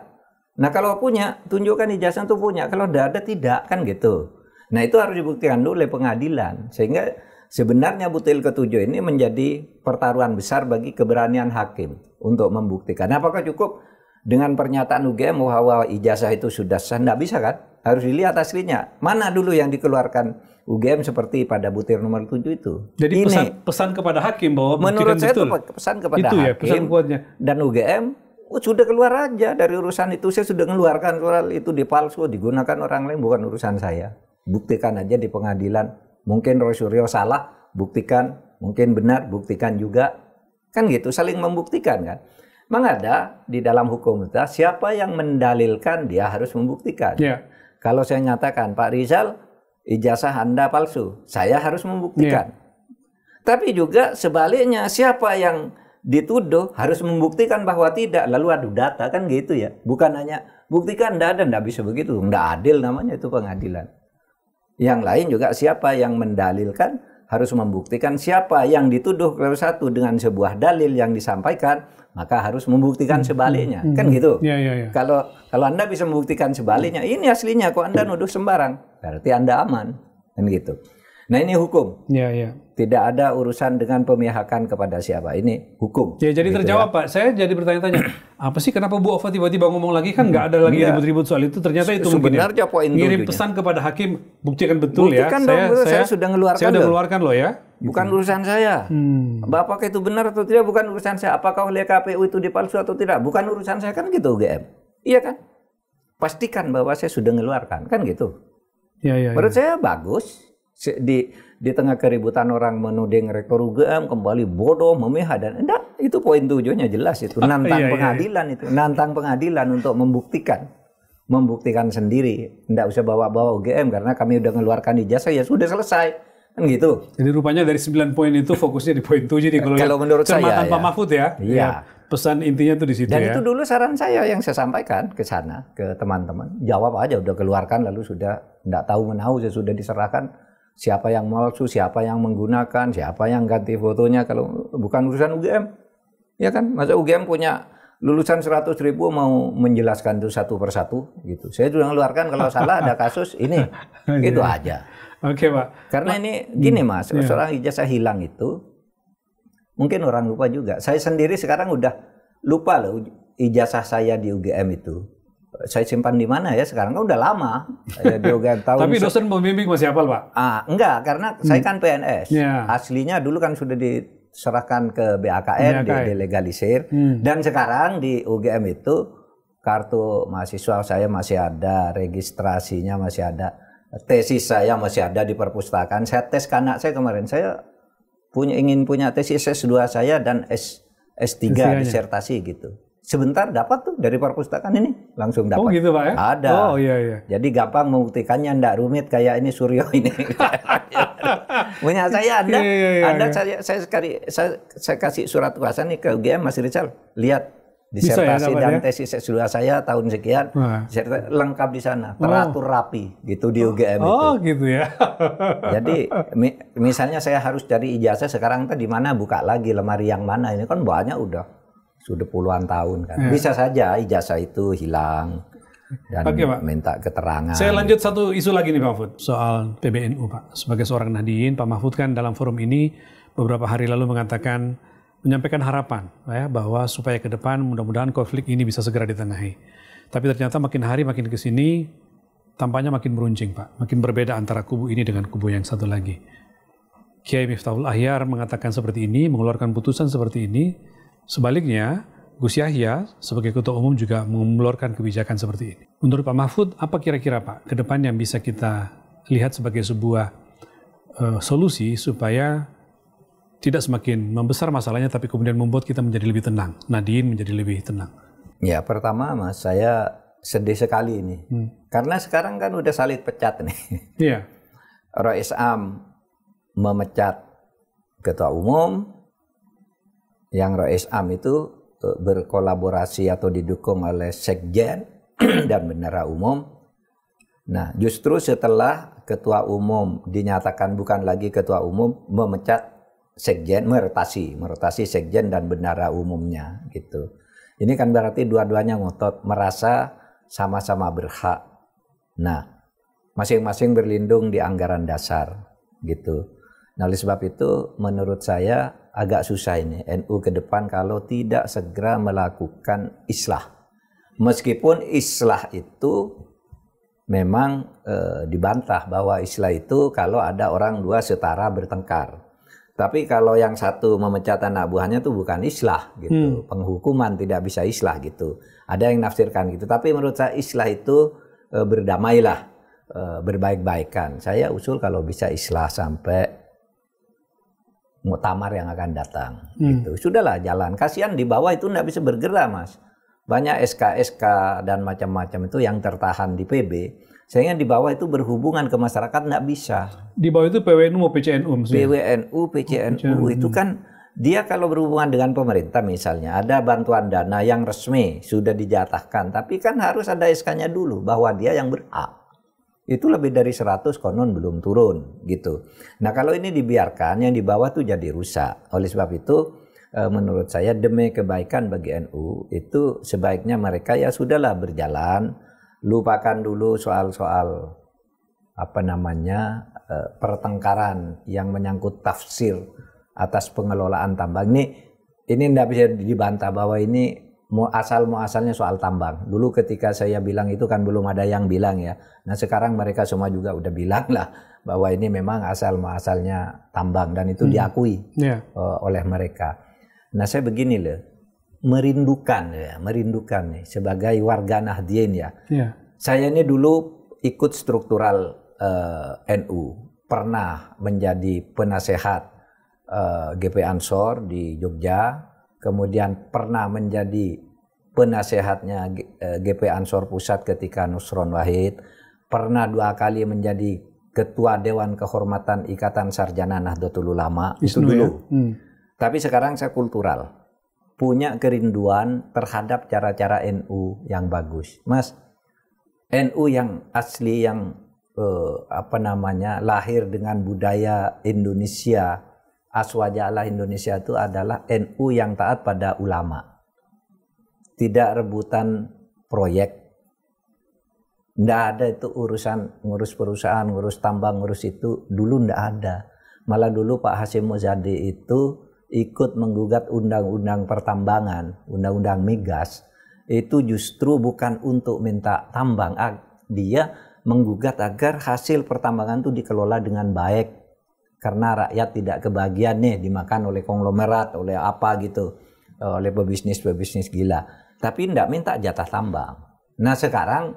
Nah kalau punya, tunjukkan ijazah itu punya. Kalau enggak ada, tidak, kan gitu. Nah itu harus dibuktikan dulu oleh pengadilan. Sehingga sebenarnya butir ke-7 ini menjadi pertaruhan besar bagi keberanian hakim untuk membuktikan. Apakah cukup dengan pernyataan UGM bahwa ijazah itu sudah sah? Nggak bisa kan? Harus dilihat aslinya. Mana dulu yang dikeluarkan UGM seperti pada butir nomor 7 itu. Jadi pesan kepada hakim bahwa menurut saya itu pesan kepada itu hakim ya, pesan kuatnya. Dan UGM sudah keluar aja dari urusan itu. Saya sudah mengeluarkan soal itu dipalsu, digunakan orang lain, bukan urusan saya. Buktikan aja di pengadilan. Mungkin Roy Suryo salah, buktikan. Mungkin benar, buktikan juga. Kan gitu, saling membuktikan kan. Memang ada di dalam hukum kita, siapa yang mendalilkan dia harus membuktikan. Kalau saya nyatakan, Pak Rizal, ijazah Anda palsu, saya harus membuktikan. Tapi juga sebaliknya, siapa yang dituduh harus membuktikan bahwa tidak, lalu adu data, kan gitu ya. Bukan hanya buktikan, enggak bisa begitu. Enggak adil namanya itu pengadilan. Yang lain juga siapa yang mendalilkan harus membuktikan, siapa yang dituduh kalau satu dengan sebuah dalil yang disampaikan, maka harus membuktikan sebaliknya. Kan gitu. Kalau Anda bisa membuktikan sebaliknya, ini aslinya kok Anda nuduh sembarang, berarti Anda aman. Kan gitu. Nah ini hukum. Ya. Tidak ada urusan dengan pemihakan kepada siapa. Ini hukum. Ya, jadi gitu terjawab Pak. Saya jadi bertanya-tanya, apa sih kenapa Bu Ova tiba-tiba ngomong lagi, kan nggak ada lagi ribut-ribut soal itu. Ternyata itu sebenarnya poin ngirim tujuhnya. pesan kepada hakim, buktikan betul Buktikan ya. saya sudah ngeluarkan. Saya sudah mengeluarkan loh ya. Bukan urusan saya. Apakah itu benar atau tidak bukan urusan saya. Apakah oleh KPU itu dipalsu atau tidak bukan urusan saya, kan gitu UGM. Iya kan? Pastikan bahwa saya sudah ngeluarkan, kan gitu. Ya. Menurut saya bagus. Di tengah keributan orang menuding rektor UGM kembali bodoh, memihak dan enggak, itu poin tujuannya jelas itu. Nantang pengadilan itu, nantang pengadilan untuk membuktikan sendiri. Enggak usah bawa-bawa UGM karena kami udah ngeluarkan ijazah, ya sudah selesai. Kan gitu. Jadi rupanya dari 9 poin itu fokusnya di poin 7 nih kalau menurut saya. Pak Mahfud ya. Iya. Pesan intinya tuh di situ dan ya. Dan itu dulu saran saya yang saya sampaikan ke sana ke teman-teman. Jawab aja udah keluarkan lalu sudah enggak tahu menahu, sudah diserahkan. Siapa yang palsu, siapa yang menggunakan, siapa yang ganti fotonya, kalau bukan urusan UGM. Ya kan, masa UGM punya lulusan 100.000 mau menjelaskan itu satu persatu gitu. Saya sudah mengeluarkan kalau salah ada kasus ini. Itu aja. Oke, Pak. Karena ini gini Mas, seorang ijazah hilang itu mungkin orang lupa juga. Saya sendiri sekarang udah lupa loh ijazah saya di UGM itu. Saya simpan di mana ya sekarang, kan udah lama saya di UGM tahun. Tapi dosen pembimbing masih hafal Pak? Enggak, karena saya kan PNS. Aslinya dulu kan sudah diserahkan ke BAKN, dilegalisir. Dan sekarang di UGM itu kartu mahasiswa saya masih ada, registrasinya masih ada, tesis saya masih ada di perpustakaan. Saya tes ke anak saya kemarin, saya ingin punya tesis S2 saya dan S3 disertasi gitu. Sebentar dapat tuh dari perpustakaan ini, langsung dapat. Oh gitu Pak ya? Ada. Oh iya. Jadi gampang membuktikannya, enggak rumit kayak ini Suryo ini. Punya saya ada. Ada saya kasih surat kuasa nih ke UGM Mas Rizal. Lihat disertasi dan tesis S2 saya tahun sekian. Lengkap di sana, teratur rapi gitu di UGM itu. Oh gitu ya. Jadi misalnya saya harus cari ijazah sekarang di mana, buka lagi lemari yang mana, ini kan banyak sudah puluhan tahun kan. Bisa saja ijazah itu hilang dan minta keterangan. Saya lanjut satu isu lagi nih Pak Mahfud, soal PBNU Pak. Sebagai seorang Nahdien, Pak Mahfud kan dalam forum ini beberapa hari lalu menyampaikan harapan ya, bahwa supaya ke depan mudah-mudahan konflik ini bisa segera ditengahi. Tapi ternyata makin hari makin ke sini tampaknya makin meruncing Pak. Makin berbeda antara kubu ini dengan kubu yang satu lagi. Kiai Miftahul Ahyar mengatakan seperti ini, mengeluarkan putusan seperti ini. Sebaliknya, Gus Yahya sebagai Ketua Umum juga mengeluarkan kebijakan seperti ini. Menurut Pak Mahfud, apa kira-kira Pak ke depan yang bisa kita lihat sebagai sebuah solusi supaya tidak semakin membesar masalahnya, tapi kemudian membuat kita menjadi lebih tenang, Nahdien menjadi lebih tenang? Ya pertama Mas, saya sedih sekali ini. Karena sekarang kan udah salib pecat nih. Iya. Rois Am memecat Ketua Umum, yang Rois Am itu berkolaborasi atau didukung oleh Sekjen dan Bendahara Umum. Nah, justru setelah Ketua Umum dinyatakan bukan lagi Ketua Umum, memecat Sekjen, merotasi Sekjen dan Bendahara Umumnya gitu. Ini kan berarti dua-duanya ngotot, merasa sama-sama berhak. Nah, masing-masing berlindung di anggaran dasar gitu. Nah, oleh sebab itu menurut saya agak susah ini NU ke depan kalau tidak segera melakukan islah. Meskipun islah itu memang dibantah bahwa islah itu kalau ada orang dua setara bertengkar. Tapi kalau yang satu memecat anak buahnya itu bukan islah gitu. Penghukuman tidak bisa islah gitu. Ada yang nafsirkan gitu. Tapi menurut saya islah itu berdamailah, berbaik-baikan. Saya usul kalau bisa islah sampai muktamar yang akan datang gitu. Sudahlah jalan. Kasihan di bawah itu nggak bisa bergerak Mas. Banyak SK-SK dan macam-macam itu yang tertahan di PB. Sehingga di bawah itu berhubungan ke masyarakat nggak bisa. Di bawah itu PWNU mau PCNU maksudnya? PWNU, PCNU itu kan dia kalau berhubungan dengan pemerintah misalnya ada bantuan dana yang resmi sudah dijatahkan. Tapi kan harus ada SK-nya dulu bahwa dia yang berhak. Itu lebih dari 100 konon belum turun gitu. Nah kalau ini dibiarkan yang di bawah tuh jadi rusak. Oleh sebab itu menurut saya demi kebaikan bagi NU itu sebaiknya mereka ya sudahlah berjalan. Lupakan dulu soal-soal pertengkaran yang menyangkut tafsir atas pengelolaan tambang. Ini tidak bisa dibantah bahwa ini muasalnya soal tambang. Dulu ketika saya bilang itu kan belum ada yang bilang ya. Nah sekarang mereka semua juga udah bilang lah bahwa ini memang asal-muasalnya tambang dan itu diakui oleh mereka. Nah saya begini loh, merindukan nih sebagai warga Nahdien ya. Saya ini dulu ikut struktural NU, pernah menjadi penasehat GP Ansor di Jogja. Kemudian pernah menjadi penasehatnya GP Ansor Pusat ketika Nusron Wahid. Pernah 2 kali menjadi Ketua Dewan Kehormatan Ikatan Sarjana Nahdlatul Ulama. Itu dulu. Tapi sekarang saya kultural. Punya kerinduan terhadap cara-cara NU yang bagus. Mas, NU yang asli, yang lahir dengan budaya Indonesia, aswaja Allah Indonesia itu adalah NU yang taat pada ulama. Tidak rebutan proyek. Tidak ada itu urusan ngurus perusahaan, ngurus tambang, ngurus itu. Dulu tidak ada. Malah dulu Pak Hasyim Muzadi itu ikut menggugat undang-undang pertambangan, undang-undang migas. Itu justru bukan untuk minta tambang. Dia menggugat agar hasil pertambangan itu dikelola dengan baik. Karena rakyat tidak kebagian nih, dimakan oleh konglomerat, oleh apa gitu, oleh pebisnis gila. Tapi tidak minta jatah tambang. Nah sekarang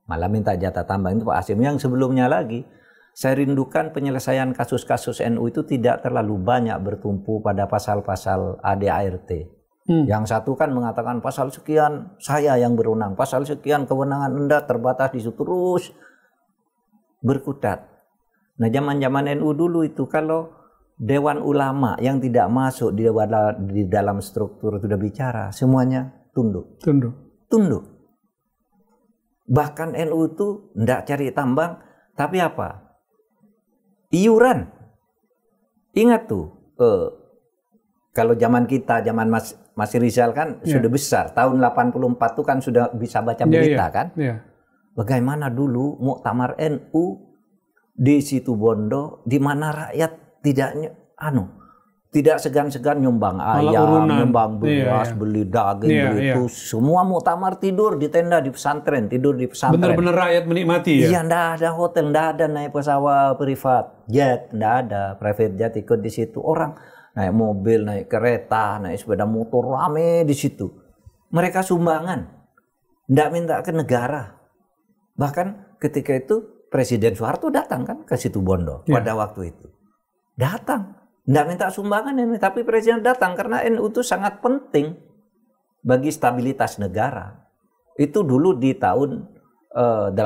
malah minta jatah tambang itu Pak Hasyim. Yang sebelumnya lagi, saya rindukan penyelesaian kasus-kasus NU itu tidak terlalu banyak bertumpu pada pasal-pasal ADART. Yang satu kan mengatakan pasal sekian saya yang berwenang, pasal sekian kewenangan Anda terbatas di situ, terus berkutat. Nah zaman-zaman NU dulu itu kalau Dewan Ulama yang tidak masuk di dalam struktur sudah bicara, semuanya tunduk. Bahkan NU itu tidak cari tambang, tapi apa? Iuran. Ingat tuh, kalau zaman kita, zaman Mas Rizal kan sudah besar. Tahun 84 tuh kan sudah bisa baca berita kan? Bagaimana dulu muktamar NU di Situbondo, di mana rakyat tidak segan-segan nyumbang ayam, nyumbang beras, beli daging, beli itu. Semua muktamar tidur di tenda di pesantren, tidur di pesantren. Benar-benar rakyat menikmati ya? Iya, enggak ada hotel, enggak ada naik pesawat privat, jet, enggak ada private jet ikut di situ. Orang naik mobil, naik kereta, naik sepeda motor, rame di situ. Mereka sumbangan, enggak minta ke negara. Bahkan ketika itu Presiden Soeharto datang kan ke Situbondo pada waktu itu. Datang. Tidak minta sumbangan ini, tapi Presiden datang karena NU itu sangat penting bagi stabilitas negara. Itu dulu di tahun 84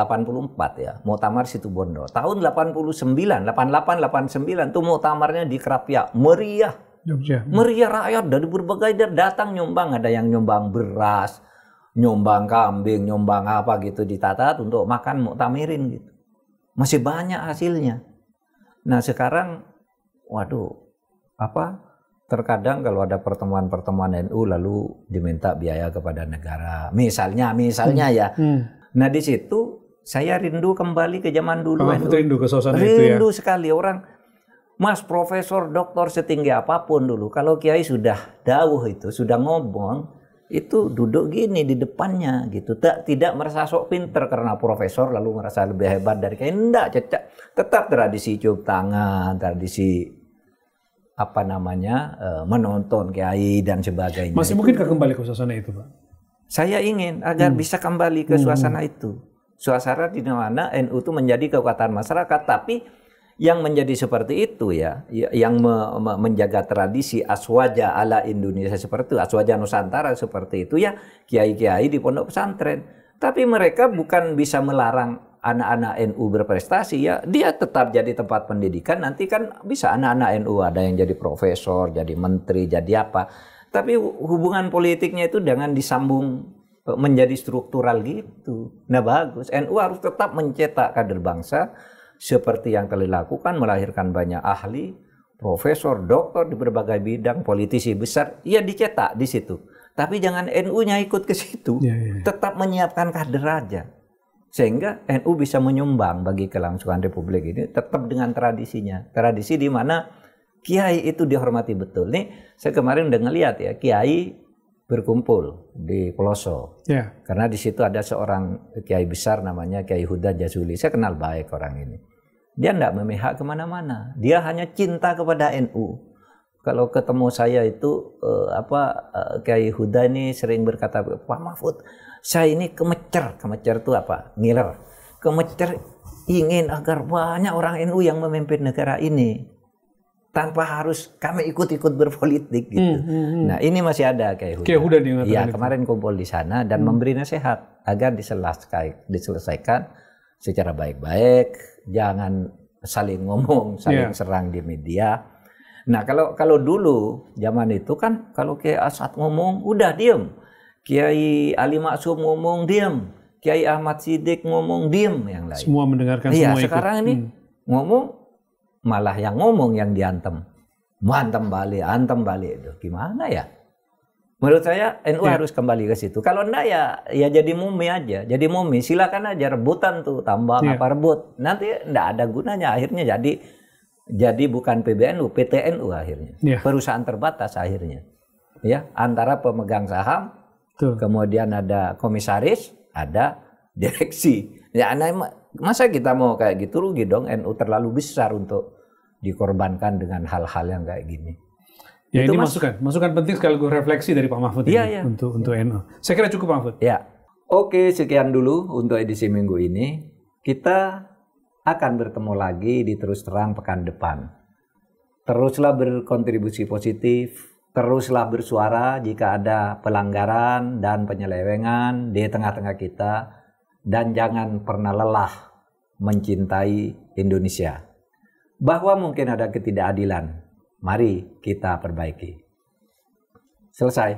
ya, muktamar Situbondo. Tahun 89, 88, 89 itu muktamarnya di Krapia. Meriah. Jogja. Meriah, rakyat dari berbagai daerah datang nyumbang. Ada yang nyumbang beras, nyumbang kambing, nyumbang apa gitu ditata untuk makan muktamirin gitu. Masih banyak hasilnya. Nah sekarang, terkadang kalau ada pertemuan-pertemuan NU lalu diminta biaya kepada negara. Misalnya ya. Nah di situ saya rindu kembali ke zaman dulu. Rindu ke suasana itu ya? Rindu sekali orang. Mas profesor, doktor setinggi apapun dulu, kalau kiai sudah dawuh itu, sudah ngomong, itu duduk gini di depannya gitu, tidak merasa sok pinter karena profesor lalu merasa lebih hebat dari kiai. Enggak, tetap tradisi cium tangan, tradisi menonton kiai dan sebagainya. Masih mungkinkah kembali ke suasana itu, Pak? Saya ingin agar bisa kembali ke suasana itu, suasana di mana NU itu menjadi kekuatan masyarakat. Tapi yang menjadi seperti itu ya, yang menjaga tradisi aswaja ala Indonesia seperti itu, aswaja Nusantara seperti itu ya, kiai-kiai di pondok pesantren. Tapi mereka bukan bisa melarang anak-anak NU berprestasi ya, dia tetap jadi tempat pendidikan. Nanti kan bisa anak-anak NU ada yang jadi profesor, jadi menteri, jadi apa. Tapi hubungan politiknya itu jangan disambung menjadi struktural gitu. Nah bagus, NU harus tetap mencetak kader bangsa seperti yang telah dilakukan, melahirkan banyak ahli, profesor, doktor di berbagai bidang, politisi besar, ya dicetak di situ. Tapi jangan NU-nya ikut ke situ, tetap menyiapkan kader aja. Sehingga NU bisa menyumbang bagi kelangsungan Republik ini tetap dengan tradisinya. Tradisi di mana kiai itu dihormati betul. Nih saya kemarin udah ngeliat ya, kiai berkumpul di Peloso. Karena di situ ada seorang kiai besar namanya Kiai Huda Jazuli. Saya kenal baik orang ini. Dia tidak memihak kemana-mana. Dia hanya cinta kepada NU. Kalau ketemu saya itu Kiai Huda ini sering berkata, Pak Mahfud, saya ini kemecer itu apa? Ngiler. Kemecer ingin agar banyak orang NU yang memimpin negara ini tanpa harus kami ikut-ikut berpolitik gitu. Nah ini masih ada Kiai Huda. Kiai Huda Iya kemarin kumpul di sana dan memberi nasihat agar diselesaikan secara baik-baik, jangan saling ngomong, saling serang di media. Nah kalau dulu zaman itu kan kalau Kiai Asad ngomong udah diem, Kiai Ali Maksum ngomong diem, Kiai Ahmad Siddiq ngomong diem, yang lain. Semua mendengarkan, iya, semua ikut. Sekarang ini ngomong malah yang ngomong yang diantem, antem balik itu gimana ya? Menurut saya NU harus kembali ke situ. Kalau enggak ya jadi mumi aja, jadi mumi. Silakan aja rebutan tuh tambang apa rebut, nanti enggak ada gunanya. Akhirnya jadi bukan PBNU, PTNU akhirnya. Perusahaan terbatas akhirnya. Ya, antara pemegang saham, kemudian ada komisaris, ada direksi. Ya, masa kita mau kayak gitu, rugi dong. NU terlalu besar untuk dikorbankan dengan hal-hal yang kayak gini. Ya itu ini masukan penting sekaligus refleksi dari Pak Mahfud untuk NU. Saya kira cukup Pak Mahfud. Ya, oke, sekian dulu untuk edisi minggu ini. Kita akan bertemu lagi di Terus Terang pekan depan. Teruslah berkontribusi positif, teruslah bersuara jika ada pelanggaran dan penyelewengan di tengah-tengah kita, dan jangan pernah lelah mencintai Indonesia. Bahwa mungkin ada ketidakadilan, mari kita perbaiki. Selesai.